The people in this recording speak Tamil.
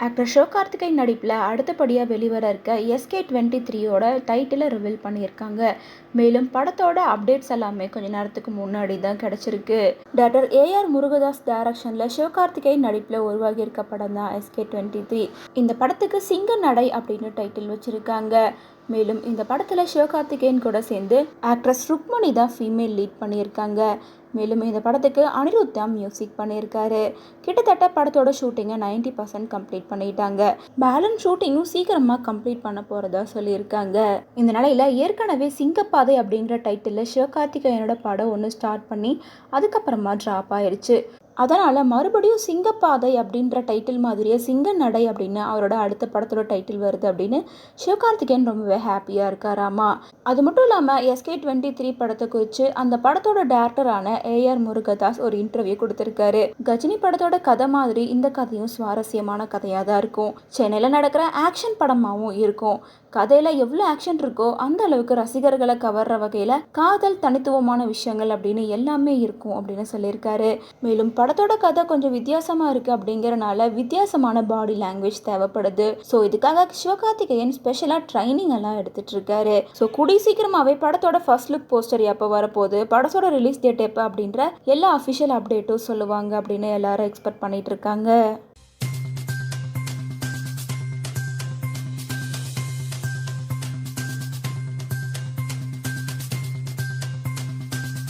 ஆக்டர் சிவகார்த்திகேயன் நடிப்பில் அடுத்தபடியாக வெளிவர இருக்க SK23யோட டைட்டிலை ரிவீல் பண்ணியிருக்காங்க. மேலும் படத்தோட அப்டேட்ஸ் எல்லாமே கொஞ்ச நேரத்துக்கு முன்னாடி தான் கிடச்சிருக்கு. டாக்டர் ஏஆர் முருகதாஸ் டைரக்ஷனில் சிவகார்த்திகேயன் நடிப்பில் உருவாகி இருக்க படம் தான் SK23. இந்த படத்துக்கு சிங்க நடை அப்படின்னு டைட்டில் வச்சிருக்காங்க. மேலும் இந்த படத்தில் சிவகார்த்திகேயன் கூட சேர்ந்து ஆக்ட்ரஸ் ருக்மணி தான் ஃபீமேல் லீட் பண்ணியிருக்காங்க. மேலும் இந்த படத்துக்கு அனிருத் தான் மியூசிக் பண்ணியிருக்காரு. கிட்டத்தட்ட படத்தோட ஷூட்டிங்கை 90% கம்ப்ளீட் பண்ணிட்டாங்க. பேலன்ஸ் ஷூட்டிங்கும் சீக்கிரமாக கம்ப்ளீட் பண்ண போகிறதா சொல்லியிருக்காங்க. இந்த நிலையில் ஏற்கனவே சிங்கப்பாதை அப்படிங்கிற டைட்டிலில் சிவகார்த்திகேயனோட படம் ஒன்று ஸ்டார்ட் பண்ணி அதுக்கப்புறமா ட்ராப் ஆயிடுச்சு. அதனால் மறுபடியும் சிங்கப்பாதை அப்படின்ற டைட்டில் மாதிரியே சிங்க நடை அப்படின்னு அவரோட அடுத்த படத்தோட டைட்டில் வருது அப்படின்னு சிவகார்த்திகேயன் ரொம்பவே ஹாப்பியாக இருக்காராமா. அது மட்டும் இல்லாமல் SK23 படத்தை குறித்து அந்த படத்தோட டேரக்டரான ஏஆர் முருகதாஸ் ஒரு இன்டர்வியூ கொடுத்துருக்காரு. கஜினி படத்தோட கதை மாதிரி இந்த கதையும் சுவாரஸ்யமான கதையாக தான் இருக்கும். சென்னையில் நடக்கிற ஆக்ஷன் படமாகவும் இருக்கும். கதையில் எவ்வளோ ஆக்ஷன் இருக்கோ அந்த அளவுக்கு ரசிகர்களை கவர்ற வகையில் காதல், தனித்துவமான விஷயங்கள் அப்படின்னு எல்லாமே இருக்கும் அப்படின்னு சொல்லியிருக்காரு. மேலும் படத்தோட கதை கொஞ்சம் வித்தியாசமாக இருக்குது அப்படிங்கிறனால வித்தியாசமான பாடி லாங்குவேஜ் தேவைப்படுது. ஸோ இதுக்காக சிவகார்த்திகேயன் ஸ்பெஷலாக ட்ரைனிங் எல்லாம் எடுத்துட்டு இருக்காரு. ஸோ கூடிய சீக்கிரமாகவே படத்தோட ஃபர்ஸ்ட் லுக் போஸ்டர் எப்போ வரப்போகுது, படத்தோட ரிலீஸ் டேட் எப்போ அப்படின்ற எல்லா அஃபிஷியல் அப்டேட்டும் சொல்லுவாங்க அப்படின்னு எல்லாரும் எக்ஸ்பெக்ட் பண்ணிட்டு இருக்காங்க.